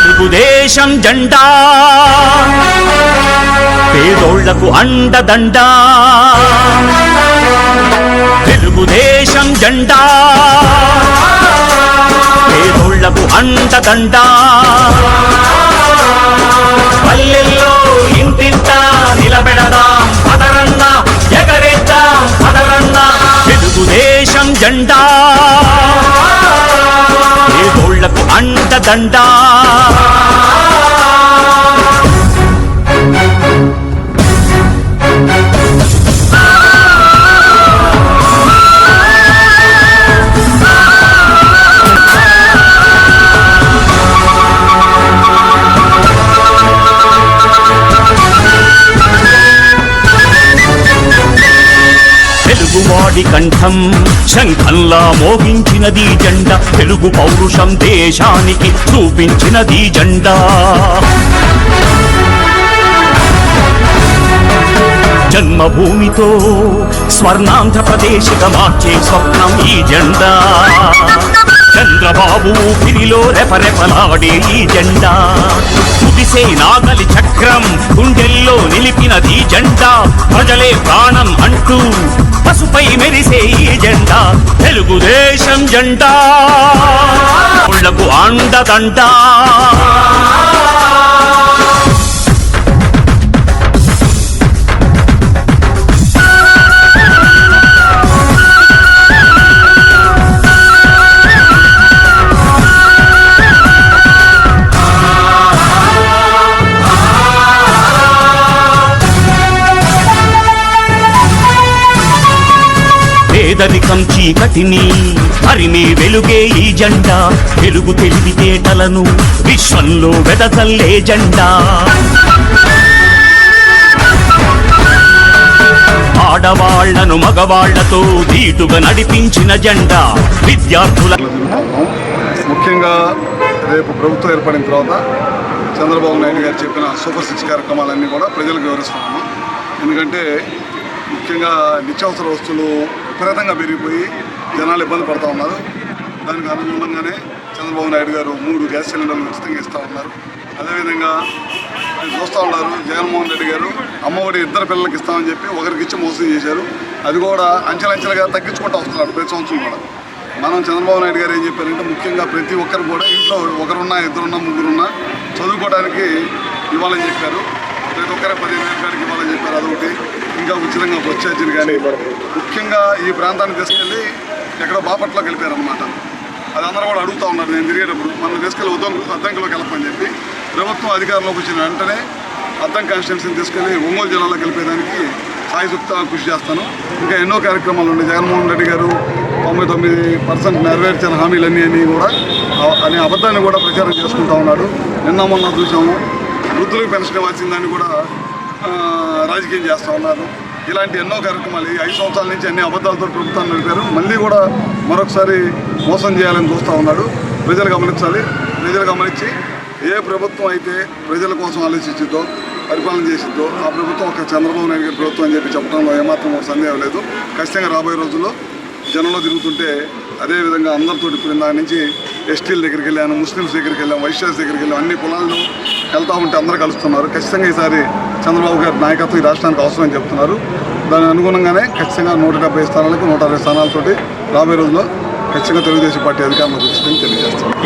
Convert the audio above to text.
తెలుగుదేశం జెండా పేదోళ్లకు అండదండ, తెలుగుదేశం జెండా పేదోళ్లకు అండదండ. పల్లెల్లో ఇంటింట నిలబెడదాం పదరన్న, ఎగరేద్దాం పదరన్న తెలుగుదేశం జెండా పేదోళ్లకు అండదండ. తెలుగువాడి కంఠం శంఖంలా మోగించినది జెండా, తెలుగు పౌరుషం దేశానికి చూపించినది జెండా. జన్మభూమితో స్వర్ణాంధ్రప్రదేశ్గా మార్చే స్వప్నం ఈ జెండా. చంద్రబాబు ఊపిరిలో రెపరెపలాడే ఈ జెండా. కుదిసే నాగలి చక్రం గుండెల్లో నిలిపినది జెండా. ప్రజలే ప్రాణం అంటూ పసుపై మెరిసే ఈ జెండా. తెలుగుదేశం జెండా ఊళ్ళకు అండదండ. పేదరికం చీకటిని హరిని వెలుగే ఈ జెండా. తెలుగు తెలివితేటలను విశ్వంలో వెదజల్లే జెండా. ఆడవాళ్లను మగవాళ్లతో ధీటుగా నడిపించిన జెండా. విద్యార్థుల ముఖ్యంగా రేపు ప్రభుత్వం ఏర్పడిన తర్వాత చంద్రబాబు నాయుడు గారు చెప్పిన సూపర్ 6 కార్యక్రమాలన్నీ కూడా ప్రజలకు వివరిస్తున్నాము. ఎందుకంటే ముఖ్యంగా నిత్యావసర వస్తువులు విపరీతంగా పెరిగిపోయి జనాలు ఇబ్బంది పడుతూ ఉన్నారు. దానికి అనుగుణంగానే చంద్రబాబు నాయుడు గారు 3 గ్యాస్ సిలిండర్లు ఉచితంగా ఇస్తూ ఉన్నారు. అదేవిధంగా చూస్తూ ఉన్నారు జగన్మోహన్ రెడ్డి గారు అమ్మఒడి 2 పిల్లలకి ఇస్తామని చెప్పి ఒకరికి ఇచ్చి మోసం చేశారు. అది కూడా అంచెలంచెలుగా తగ్గించుకుంటూ వస్తున్నారు ప్రతి సంవత్సరం కూడా. మనం చంద్రబాబు నాయుడు గారు ఏం చెప్పారంటే ముఖ్యంగా ప్రతి ఒక్కరు కూడా ఇంట్లో ఒకరున్నా, 2 ముగ్గురున్నా చదువుకోవడానికి ఇవ్వాలని చెప్పారు. ప్రతి ఒక్కరికి 15,000 కాడికి ఇవ్వాలని చెప్పారు. అదొకటి. ఇంకా ఉచితంగా బస్ ఛార్జీలు కానీ ముఖ్యంగా ఈ ప్రాంతాన్ని తీసుకెళ్ళి ఎక్కడో బాపట్ల కలిపారనమాట. అది అందరూ కూడా అడుగుతూ ఉన్నారు నేను తిరిగేటప్పుడు. మనం తీసుకెళ్ళి అద్దంకిలోకి వెళ్ళమని చెప్పి ప్రభుత్వం అధికారంలోకి వచ్చిన వెంటనే అద్దం కాన్స్టిట్యున్సీని తీసుకెళ్ళి ఒంగోలు జిల్లాలో కలిపేదానికి సాయశక్తిగా కృషి చేస్తాను. ఇంకా ఎన్నో కార్యక్రమాలు ఉన్నాయి. జగన్మోహన్ రెడ్డి గారు 99% నెరవేర్చిన హామీలన్నీ కూడా అనే అబద్ధాన్ని కూడా ప్రచారం చేసుకుంటూ ఉన్నాడు. నిన్న మొన్న చూసాము వృద్ధులకు పెన్షన్ ఇవ్వాల్సిన దాన్ని కూడా రాజకీయం చేస్తూ ఉన్నారు. ఇలాంటి ఎన్నో కార్యక్రమాలు 5 సంవత్సరాల నుంచి అన్ని అబద్ధాలతో ప్రభుత్వాన్ని నడిపారు. మళ్ళీ కూడా మరొకసారి మోసం చేయాలని చూస్తూ ఉన్నాడు. ప్రజలు గమనించాలి. ప్రజలు గమనించి ఏ ప్రభుత్వం అయితే ప్రజల కోసం ఆలోచించిద్దో, పరిపాలన చేసిద్దో ఆ ప్రభుత్వం ఒక చంద్రబాబు నాయుడు గారి ప్రభుత్వం అని చెప్పి చెప్పడంలో ఏమాత్రం సందేహం లేదు. ఖచ్చితంగా రాబోయే రోజుల్లో జనంలో తిరుగుతుంటే అదేవిధంగా అందరితో ఇప్పుడు దాని నుంచి ఎస్టీల దగ్గరికి వెళ్ళాను, ముస్లిమ్స్ దగ్గరికి వెళ్ళాను, వైశ్యాస్ దగ్గరికి వెళ్ళాను, అన్ని కులాలను వెళ్తూ ఉంటే అందరూ కలుస్తున్నారు. ఖచ్చితంగా ఈసారి చంద్రబాబు గారి నాయకత్వం ఈ రాష్ట్రానికి అవసరమని చెప్తున్నారు. దాని అనుగుణంగానే ఖచ్చితంగా 170 స్థానాలకు 160 స్థానాలతోటి రాబోయే రోజుల్లో ఖచ్చితంగా తెలుగుదేశం పార్టీ అధికారంలోకి వచ్చిందని తెలియజేస్తున్నారు.